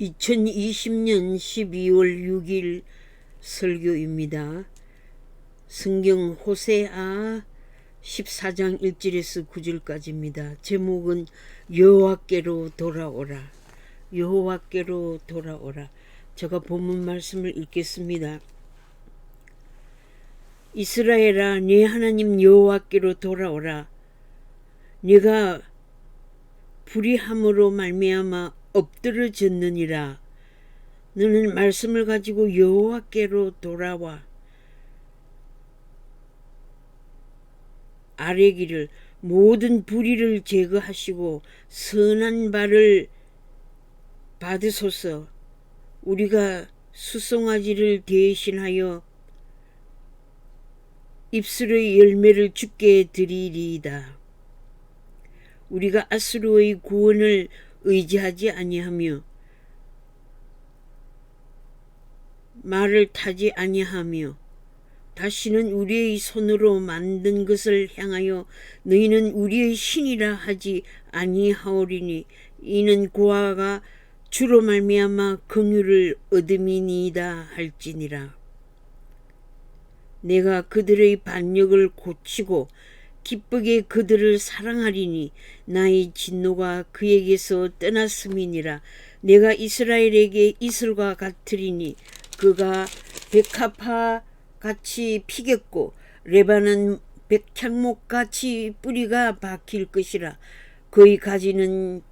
2020년 12월 6일 설교입니다. 성경 호세아 14장 1절에서 9절까지입니다. 제목은 여호와께로 돌아오라. 여호와께로 돌아오라. 제가 본문 말씀을 읽겠습니다. 이스라엘아, 네 하나님 여호와께로 돌아오라. 네가 불의함으로 말미암아 엎드러졌느니라. 너는 말씀을 가지고 여호와께로 돌아와 아뢰기를 모든 불의를 제거하시고 선한 바를 받으소서. 우리가 수송아지를 대신하여 입술의 열매를 주께 드리리이다. 우리가 아수르의 구원을 의지하지 아니하며 말을 타지 아니하며 다시는 우리의 손으로 만든 것을 향하여 너희는 우리의 신이라 하지 아니하오리니 이는 고아가 주로 말미암아 긍휼을 얻음이니이다 할지니라. 내가 그들의 반역을 고치고 기쁘게 그들을 사랑하리니 나의 진노가 그에게서 떠났음이니라. 내가 이스라엘에게 이슬과 같으리니 그가 백합화 같이 피겠고 레바논 백향목 같이 뿌리가 박힐 것이라. 그의 가지는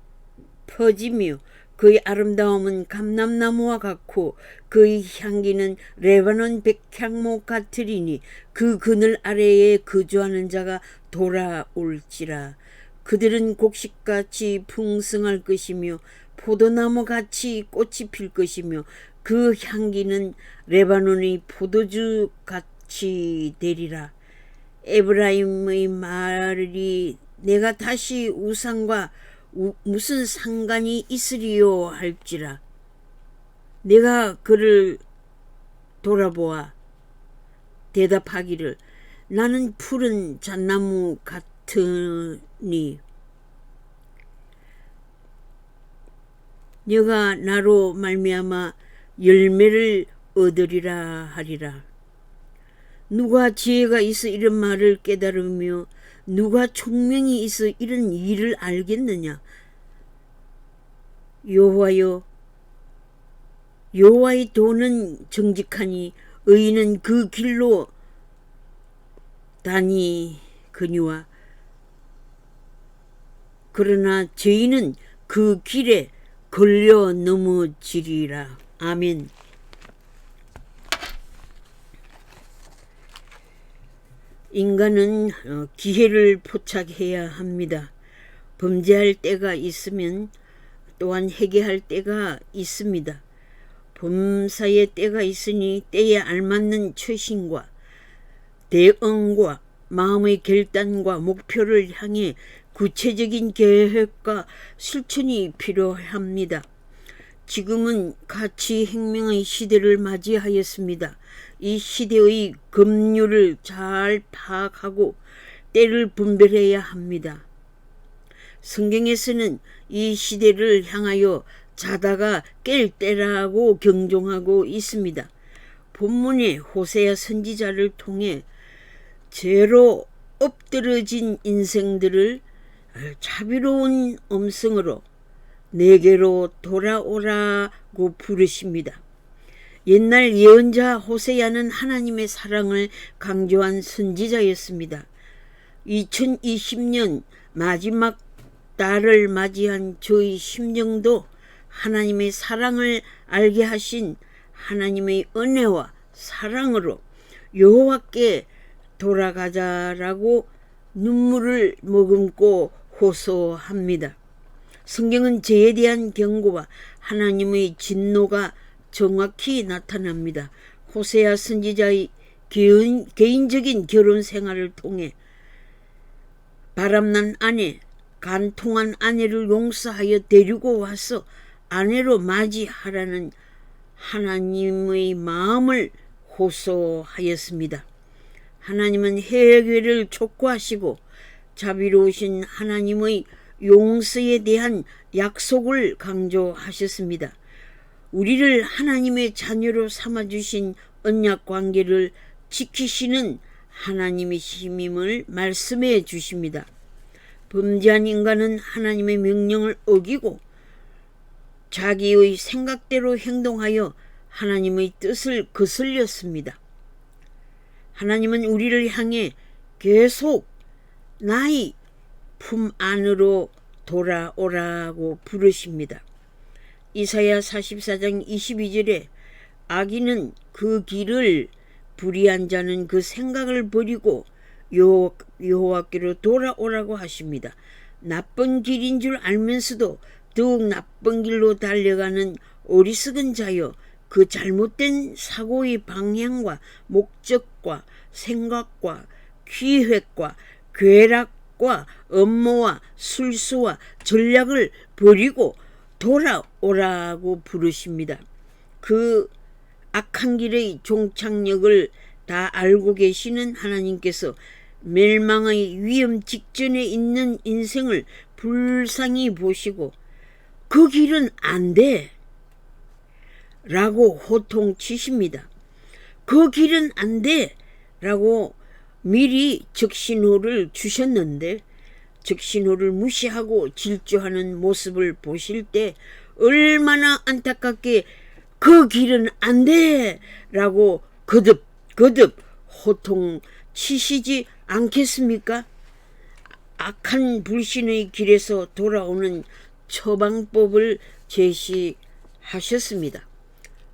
퍼지며 그의 아름다움은 감람나무와 같고 그의 향기는 레바논 백향목 같으리니 그 그늘 아래에 거주하는 자가 돌아올지라. 그들은 곡식같이 풍성할 것이며 포도나무같이 꽃이 필 것이며 그 향기는 레바논의 포도주같이 되리라. 에브라임의 말이 내가 다시 우상과 무슨 상관이 있으리요 할지라. 내가 그를 돌아보아 대답하기를 나는 푸른 잣나무 같으니 너가 나로 말미암아 열매를 얻으리라 하리라. 누가 지혜가 있어 이런 말을 깨달으며 누가 총명이 있어 이런 일을 알겠느냐. 여호와여, 여호와의 도는 정직하니 의인은 그 길로 다니거니와 그러나 죄인은 그 길에 걸려 넘어지리라. 아멘. 인간은 기회를 포착해야 합니다. 범죄할 때가 있으면 또한 회개할 때가 있습니다. 범사의 때가 있으니 때에 알맞는 처신과 대응과 마음의 결단과 목표를 향해 구체적인 계획과 실천이 필요합니다. 지금은 가치혁명의 시대를 맞이하였습니다. 이 시대의 급류를 잘 파악하고 때를 분별해야 합니다. 성경에서는 이 시대를 향하여 자다가 깰 때라고 경종하고 있습니다. 본문의 호세아 선지자를 통해 죄로 엎드러진 인생들을 자비로운 음성으로 내게로 돌아오라고 부르십니다. 옛날 예언자 호세아는 하나님의 사랑을 강조한 선지자였습니다. 2020년 마지막 달을 맞이한 저희 심령도 하나님의 사랑을 알게 하신 하나님의 은혜와 사랑으로 여호와께 돌아가자라고 눈물을 머금고 호소합니다. 성경은 죄에 대한 경고와 하나님의 진노가 정확히 나타납니다. 호세아 선지자의 개인적인 결혼 생활을 통해 바람난 아내, 간통한 아내를 용서하여 데리고 와서 아내로 맞이하라는 하나님의 마음을 호소하였습니다. 하나님은 회개를 촉구하시고 자비로우신 하나님의 용서에 대한 약속을 강조하셨습니다. 우리를 하나님의 자녀로 삼아주신 언약 관계를 지키시는 하나님이심임을 말씀해 주십니다. 범죄한 인간은 하나님의 명령을 어기고 자기의 생각대로 행동하여 하나님의 뜻을 거슬렸습니다. 하나님은 우리를 향해 계속 나의 품 안으로 돌아오라고 부르십니다. 이사야 44장 22절에 악인은 그 길을, 불의한 자는 그 생각을 버리고 여호와께로 돌아오라고 하십니다. 나쁜 길인 줄 알면서도 더욱 나쁜 길로 달려가는 어리석은 자여, 그 잘못된 사고의 방향과 목적과 생각과 기획과 괴락과 업무와 술수와 전략을 버리고 돌아오라고 부르십니다. 그 악한 길의 종착역을 다 알고 계시는 하나님께서 멸망의 위험 직전에 있는 인생을 불쌍히 보시고 그 길은 안 돼 라고 호통치십니다. 그 길은 안 돼 라고 미리 적신호를 주셨는데 적신호를 무시하고 질주하는 모습을 보실 때 얼마나 안타깝게 그 길은 안 돼 라고 거듭 호통치시지 않겠습니까? 악한 불신의 길에서 돌아오는 처방법을 제시하셨습니다.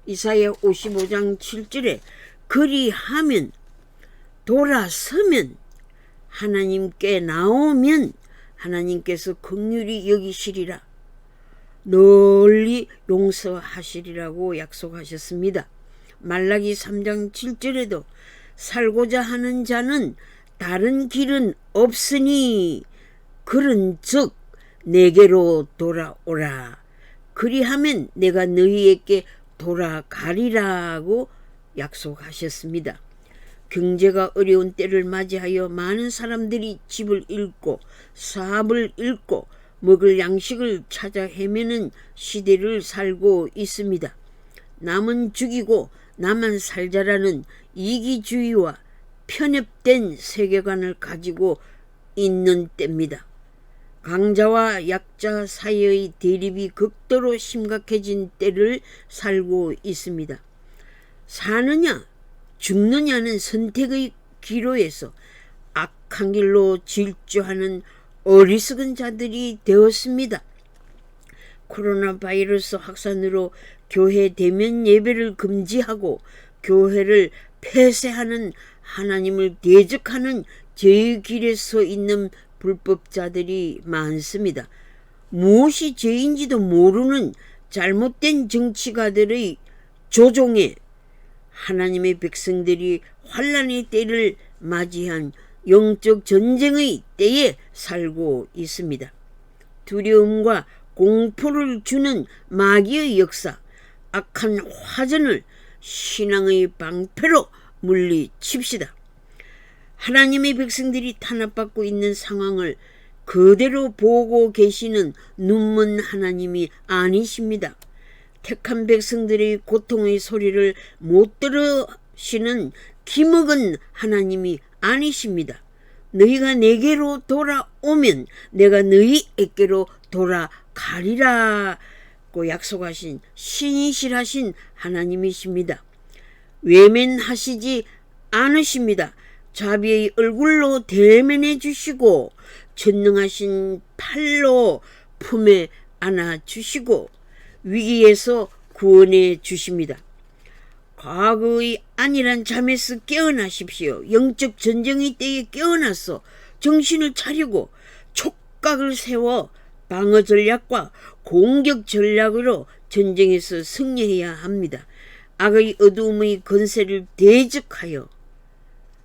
이사야 55장 7절에 그리하면, 돌아서면, 하나님께 나오면 하나님께서 긍휼히 여기시리라, 널리 용서하시리라고 약속하셨습니다. 말라기 3장 7절에도 살고자 하는 자는 다른 길은 없으니 그런즉 내게로 돌아오라, 그리하면 내가 너희에게 돌아가리라고 약속하셨습니다. 경제가 어려운 때를 맞이하여 많은 사람들이 집을 잃고 사업을 잃고 먹을 양식을 찾아 헤매는 시대를 살고 있습니다. 남은 죽이고 나만 살자라는 이기주의와 편협된 세계관을 가지고 있는 때입니다. 강자와 약자 사이의 대립이 극도로 심각해진 때를 살고 있습니다. 사느냐 죽느냐는 선택의 기로에서 악한 길로 질주하는 어리석은 자들이 되었습니다. 코로나 바이러스 확산으로 교회 대면 예배를 금지하고 교회를 폐쇄하는 하나님을 대적하는 죄의 길에 서 있는 불법자들이 많습니다. 무엇이 죄인지도 모르는 잘못된 정치가들의 조종에 하나님의 백성들이 환난의 때를 맞이한 영적 전쟁의 때에 살고 있습니다. 두려움과 공포를 주는 마귀의 역사, 악한 화전을 신앙의 방패로 물리칩시다. 하나님의 백성들이 탄압받고 있는 상황을 그대로 보고 계시는 눈먼 하나님이 아니십니다. 택한 백성들의 고통의 소리를 못 들으시는 기먹은 하나님이 아니십니다. 너희가 내게로 돌아오면 내가 너희에게로 돌아가리라고 약속하신 신실하신 하나님이십니다. 외면하시지 않으십니다. 자비의 얼굴로 대면해 주시고 전능하신 팔로 품에 안아주시고 위기에서 구원해 주십니다. 과거의 안일한 잠에서 깨어나십시오. 영적 전쟁의 때에 깨어나서 정신을 차리고 촉각을 세워 방어 전략과 공격 전략으로 전쟁에서 승리해야 합니다. 악의 어두움의 권세를 대적하여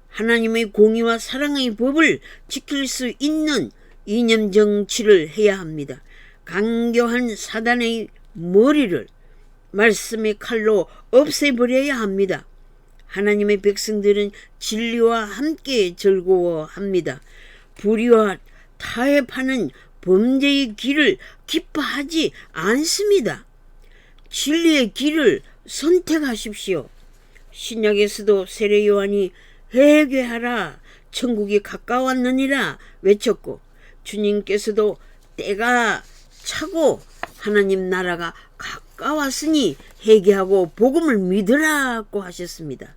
하나님의 공의와 사랑의 법을 지킬 수 있는 이념 정치를 해야 합니다. 강교한 사단의 머리를 말씀의 칼로 없애버려야 합니다. 하나님의 백성들은 진리와 함께 즐거워합니다. 불의와 타협하는 범죄의 길을 기뻐하지 않습니다. 진리의 길을 선택하십시오. 신약에서도 세례 요한이 회개하라 천국이 가까웠느니라 외쳤고, 주님께서도 때가 차고 하나님 나라가 가까웠으니 회개하고 복음을 믿으라고 하셨습니다.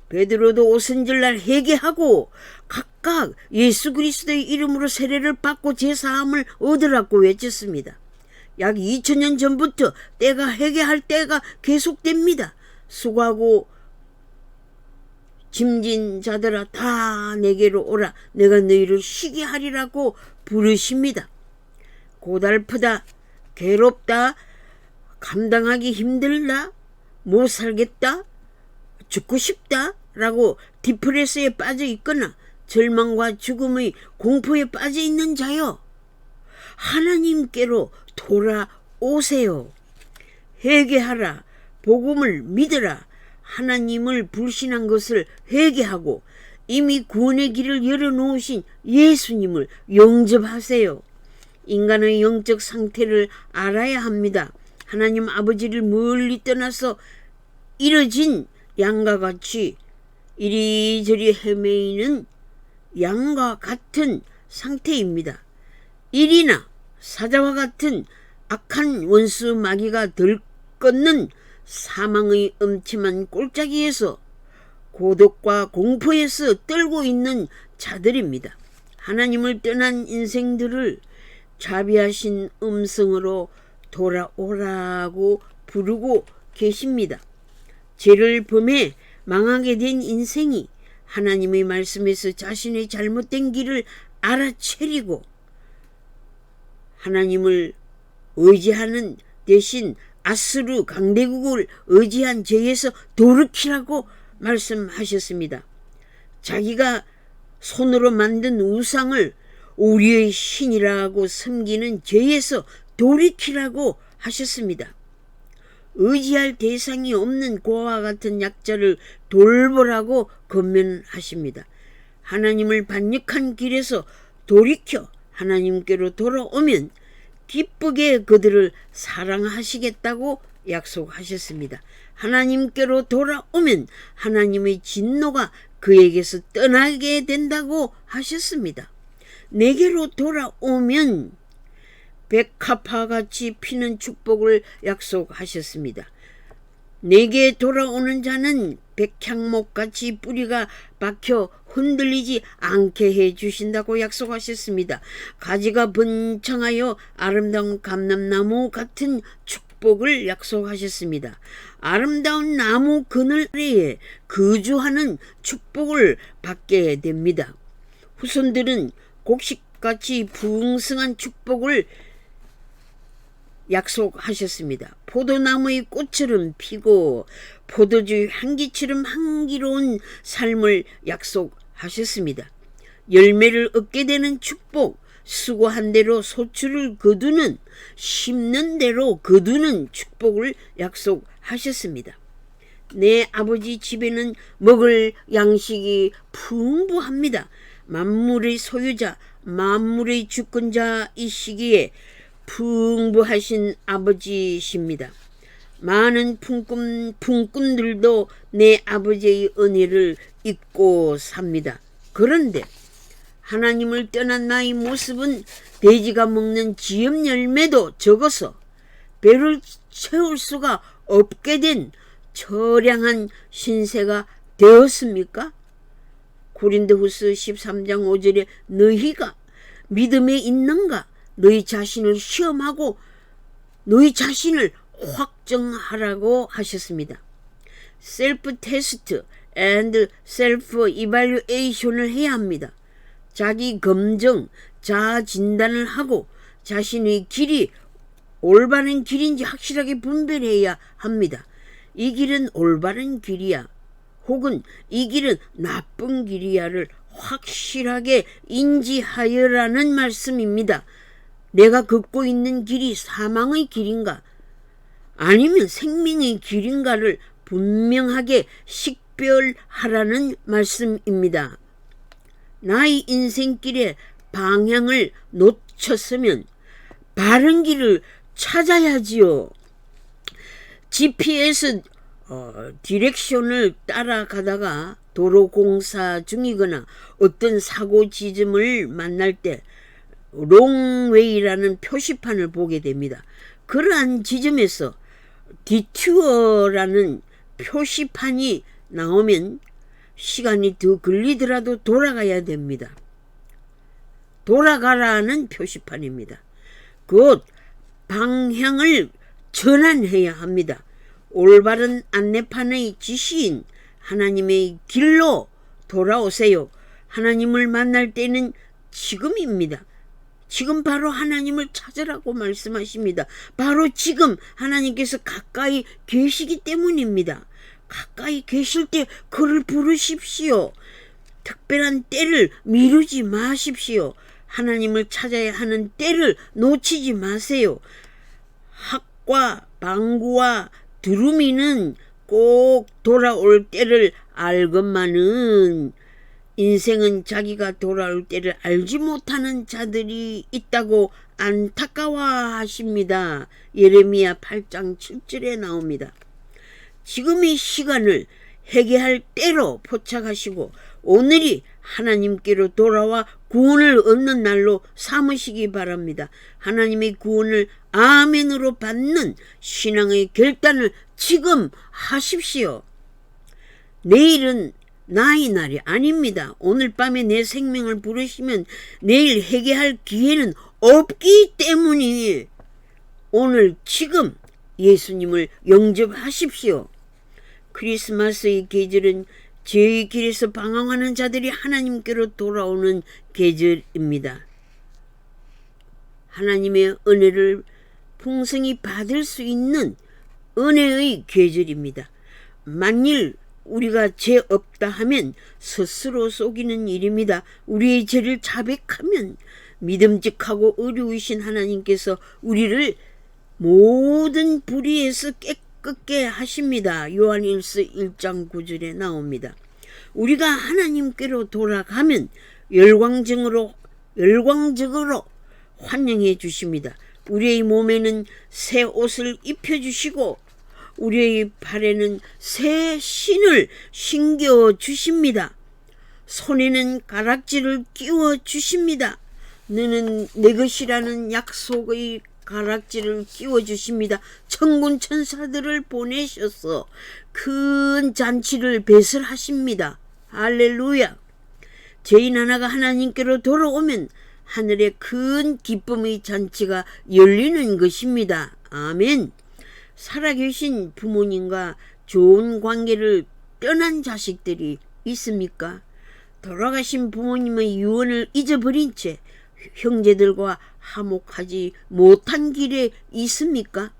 베드로도 오순절날 회개하고 각각 예수 그리스도의 이름으로 세례를 받고 제사함을 얻으라고 외쳤습니다. 약 2000년 전부터 때가 회개할 때가 계속됩니다. 수고하고 짐진 자들아 다 내게로 오라, 내가 너희를 쉬게 하리라고 부르십니다. 고달프다, 괴롭다, 감당하기 힘들다, 못 살겠다, 죽고 싶다 라고 디프레스에 빠져 있거나 절망과 죽음의 공포에 빠져 있는 자여, 하나님께로 돌아오세요. 회개하라, 복음을 믿으라, 하나님을 불신한 것을 회개하고 이미 구원의 길을 열어놓으신 예수님을 영접하세요. 인간의 영적 상태를 알아야 합니다. 하나님 아버지를 멀리 떠나서 이뤄진 양과 같이 이리저리 헤매이는 양과 같은 상태입니다. 일이나 사자와 같은 악한 원수 마귀가 들끓는 사망의 음침한 골짜기에서 고독과 공포에서 떨고 있는 자들입니다. 하나님을 떠난 인생들을 자비하신 음성으로 돌아오라고 부르고 계십니다. 죄를 범해 망하게 된 인생이 하나님의 말씀에서 자신의 잘못된 길을 알아채리고 하나님을 의지하는 대신 아수르 강대국을 의지한 죄에서 돌이키라고 말씀하셨습니다. 자기가 손으로 만든 우상을 우리의 신이라고 섬기는 죄에서 돌이키라고 하셨습니다. 의지할 대상이 없는 고아와 같은 약자를 돌보라고 권면하십니다. 하나님을 반역한 길에서 돌이켜 하나님께로 돌아오면 기쁘게 그들을 사랑하시겠다고 약속하셨습니다. 하나님께로 돌아오면 하나님의 진노가 그에게서 떠나게 된다고 하셨습니다. 내게로 돌아오면 백합화같이 피는 축복을 약속하셨습니다. 내게 돌아오는 자는 백향목같이 뿌리가 박혀 흔들리지 않게 해주신다고 약속하셨습니다. 가지가 번창하여 아름다운 감람나무 같은 축복을 약속하셨습니다. 아름다운 나무 그늘 아래에 거주하는 축복을 받게 됩니다. 후손들은 곡식같이 풍성한 축복을 약속하셨습니다. 포도나무의 꽃처럼 피고 포도주 향기처럼 향기로운 삶을 약속하셨습니다. 열매를 얻게 되는 축복, 수고한 대로 소출을 거두는, 심는 대로 거두는 축복을 약속하셨습니다. 내 아버지 집에는 먹을 양식이 풍부합니다. 만물의 소유자, 만물의 주권자이시기에 풍부하신 아버지십니다. 많은 품꾼들도 내 아버지의 은혜를 잊고 삽니다. 그런데 하나님을 떠난 나의 모습은 돼지가 먹는 지엽 열매도 적어서 배를 채울 수가 없게 된 처량한 신세가 되었습니까? 고린도후서 13장 5절에 너희가 믿음에 있는가? 너희 자신을 시험하고 너희 자신을 확정하라고 하셨습니다. 셀프 테스트 and 셀프 이발루에이션을 해야 합니다. 자기 검증, 자아 진단을 하고 자신의 길이 올바른 길인지 확실하게 분별해야 합니다. 이 길은 올바른 길이야, 혹은 이 길은 나쁜 길이야를 확실하게 인지하여라는 말씀입니다. 내가 걷고 있는 길이 사망의 길인가 아니면 생명의 길인가를 분명하게 식별하라는 말씀입니다. 나의 인생길의 방향을 놓쳤으면 바른 길을 찾아야지요. GPS 디렉션을 따라가다가 도로 공사 중이거나 어떤 사고 지점을 만날 때 롱웨이라는 표시판을 보게 됩니다. 그러한 지점에서 디튜어라는 표시판이 나오면 시간이 더 걸리더라도 돌아가야 됩니다. 돌아가라는 표시판입니다. 곧 방향을 전환해야 합니다. 올바른 안내판의 지시인 하나님의 길로 돌아오세요. 하나님을 만날 때는 지금입니다. 지금 바로 하나님을 찾으라고 말씀하십니다. 바로 지금 하나님께서 가까이 계시기 때문입니다. 가까이 계실 때 그를 부르십시오. 특별한 때를 미루지 마십시오. 하나님을 찾아야 하는 때를 놓치지 마세요. 학과 방구와 두루미는 꼭 돌아올 때를 알건만은 인생은 자기가 돌아올 때를 알지 못하는 자들이 있다고 안타까워하십니다. 예레미야 8장 7절에 나옵니다. 지금의 시간을 회개할 때로 포착하시고 오늘이 하나님께로 돌아와 구원을 얻는 날로 삼으시기 바랍니다. 하나님의 구원을 아멘으로 받는 신앙의 결단을 지금 하십시오. 내일은 나의 날이 아닙니다. 오늘 밤에 내 생명을 부르시면 내일 회개할 기회는 없기 때문에 오늘 지금 예수님을 영접하십시오. 크리스마스의 계절은 죄의 길에서 방황하는 자들이 하나님께로 돌아오는 계절입니다. 하나님의 은혜를 풍성히 받을 수 있는 은혜의 계절입니다. 만일 우리가 죄 없다 하면 스스로 속이는 일입니다. 우리의 죄를 자백하면 믿음직하고 의로우신 하나님께서 우리를 모든 불의에서 깨끗게 하십니다. 요한일서 1장 9절에 나옵니다. 우리가 하나님께로 돌아가면 열광적으로 환영해 주십니다. 우리의 몸에는 새 옷을 입혀주시고 우리의 발에는 새 신을 신겨 주십니다. 손에는 가락지를 끼워 주십니다. 너는 내 것이라는 약속의 가락지를 끼워 주십니다. 천군 천사들을 보내셔서 큰 잔치를 배설하십니다. 할렐루야. 죄인 하나가 하나님께로 돌아오면 하늘에 큰 기쁨의 잔치가 열리는 것입니다. 아멘. 살아계신 부모님과 좋은 관계를 떠난 자식들이 있습니까? 돌아가신 부모님의 유언을 잊어버린 채 형제들과 화목하지 못한 길에 있습니까?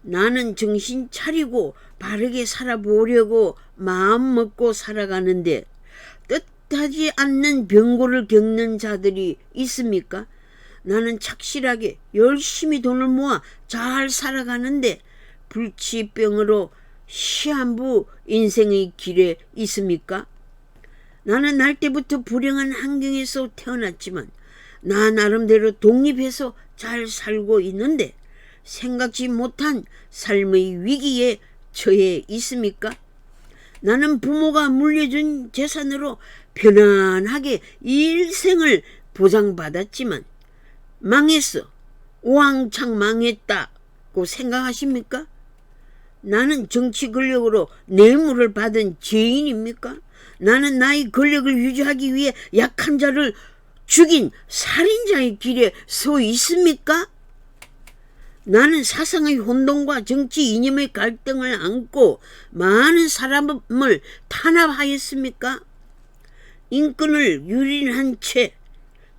나는 정신 차리고 바르게 살아보려고 마음 먹고 살아가는데 뜻하지 않는 병고를 겪는 자들이 있습니까? 나는 착실하게 열심히 돈을 모아 잘 살아가는데 불치병으로 시한부 인생의 길에 있습니까? 나는 날 때부터 불행한 환경에서 태어났지만 나 나름대로 독립해서 잘 살고 있는데 생각지 못한 삶의 위기에 처해 있습니까? 나는 부모가 물려준 재산으로 편안하게 일생을 보장받았지만 망했어. 왕창 망했다고 생각하십니까? 나는 정치 권력으로 뇌물을 받은 죄인입니까? 나는 나의 권력을 유지하기 위해 약한 자를 죽인 살인자의 길에 서 있습니까? 나는 사상의 혼돈과 정치 이념의 갈등을 안고 많은 사람을 탄압하였습니까? 인권을 유린한 채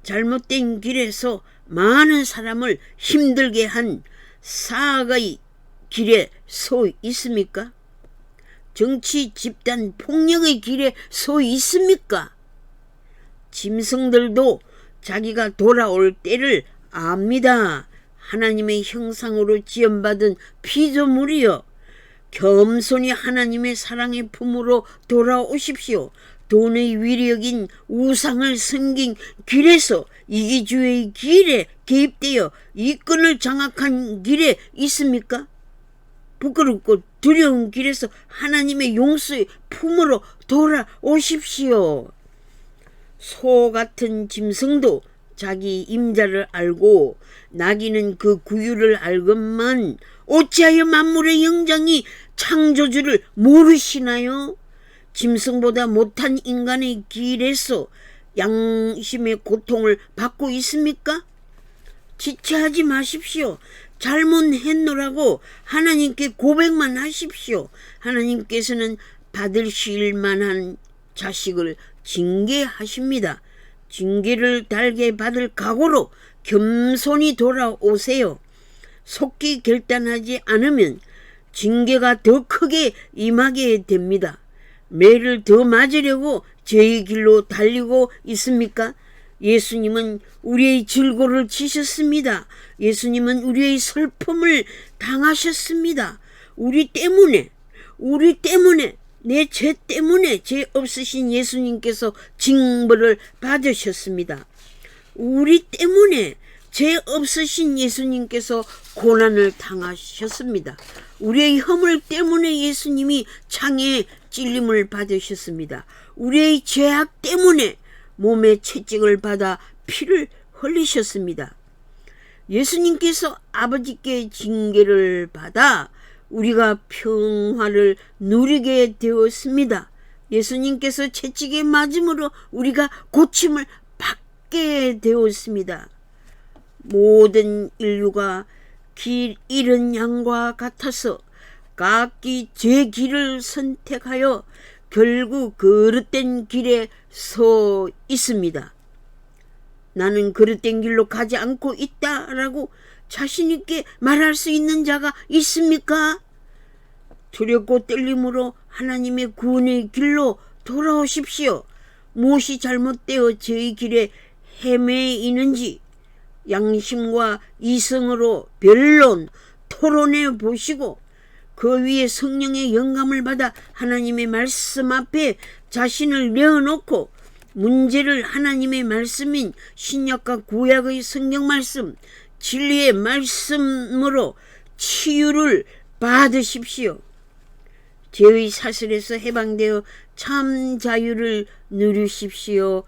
잘못된 길에서 많은 사람을 힘들게 한 사악의 길에 서 있습니까? 정치 집단 폭력의 길에 서 있습니까? 짐승들도 자기가 돌아올 때를 압니다. 하나님의 형상으로 지음받은 피조물이여, 겸손히 하나님의 사랑의 품으로 돌아오십시오. 돈의 위력인 우상을 섬긴 길에서 이기주의 길에 개입되어 이권을 장악한 길에 있습니까? 부끄럽고 두려운 길에서 하나님의 용서의 품으로 돌아오십시오. 소 같은 짐승도 자기 임자를 알고 나귀는 그 구유를 알건만 어찌하여 만물의 영장이 창조주를 모르시나요? 짐승보다 못한 인간의 길에서 양심의 고통을 받고 있습니까? 지체하지 마십시오. 잘못했노라고 하나님께 고백만 하십시오. 하나님께서는 받으실 만한 자식을 징계하십니다. 징계를 달게 받을 각오로 겸손히 돌아오세요. 속기 결단하지 않으면 징계가 더 크게 임하게 됩니다. 매를 더 맞으려고 죄의 길로 달리고 있습니까? 예수님은 우리의 질고를 지셨습니다. 예수님은 우리의 슬픔을 당하셨습니다. 우리 때문에 내 죄 때문에 죄 없으신 예수님께서 징벌을 받으셨습니다. 우리 때문에 죄 없으신 예수님께서 고난을 당하셨습니다. 우리의 허물 때문에 예수님이 창에 찔림을 받으셨습니다. 우리의 죄악 때문에 몸에 채찍을 받아 피를 흘리셨습니다. 예수님께서 아버지께 징계를 받아 우리가 평화를 누리게 되었습니다. 예수님께서 채찍에 맞음으로 우리가 고침을 받게 되었습니다. 모든 인류가 길 잃은 양과 같아서 각기 제 길을 선택하여 결국 그릇된 길에 서 있습니다. 나는 그릇된 길로 가지 않고 있다라고 자신 있게 말할 수 있는 자가 있습니까? 두렵고 떨림으로 하나님의 구원의 길로 돌아오십시오. 무엇이 잘못되어 저희 길에 헤매이는지 양심과 이성으로 변론, 토론해 보시고 그 위에 성령의 영감을 받아 하나님의 말씀 앞에 자신을 내어놓고 문제를 하나님의 말씀인 신약과 구약의 성경 말씀, 진리의 말씀으로 치유를 받으십시오. 죄의 사슬에서 해방되어 참 자유를 누리십시오.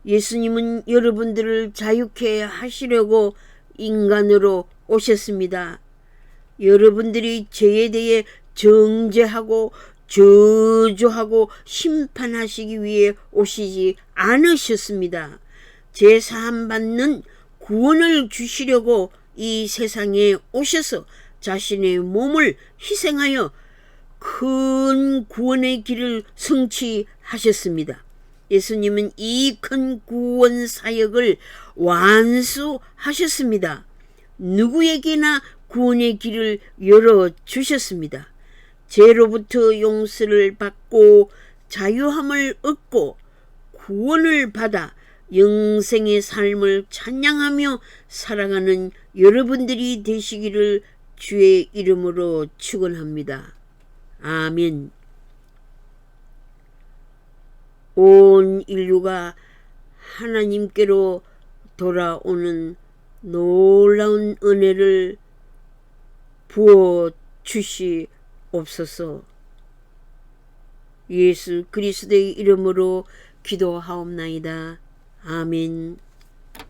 예수님은 여러분들을 자유케 하시려고 인간으로 오셨습니다. 여러분들이 죄에 대해 정죄하고 저주하고 심판하시기 위해 오시지 않으셨습니다. 제사함 받는 구원을 주시려고 이 세상에 오셔서 자신의 몸을 희생하여 큰 구원의 길을 성취하셨습니다. 예수님은 이 큰 구원 사역을 완수하셨습니다. 누구에게나 구원의 길을 열어주셨습니다. 죄로부터 용서를 받고 자유함을 얻고 구원을 받아 영생의 삶을 찬양하며 살아가는 여러분들이 되시기를 주의 이름으로 축원합니다. 아멘. 온 인류가 하나님께로 돌아오는 놀라운 은혜를 부어 주시옵소서. 예수 그리스도의 이름으로 기도하옵나이다. 아멘.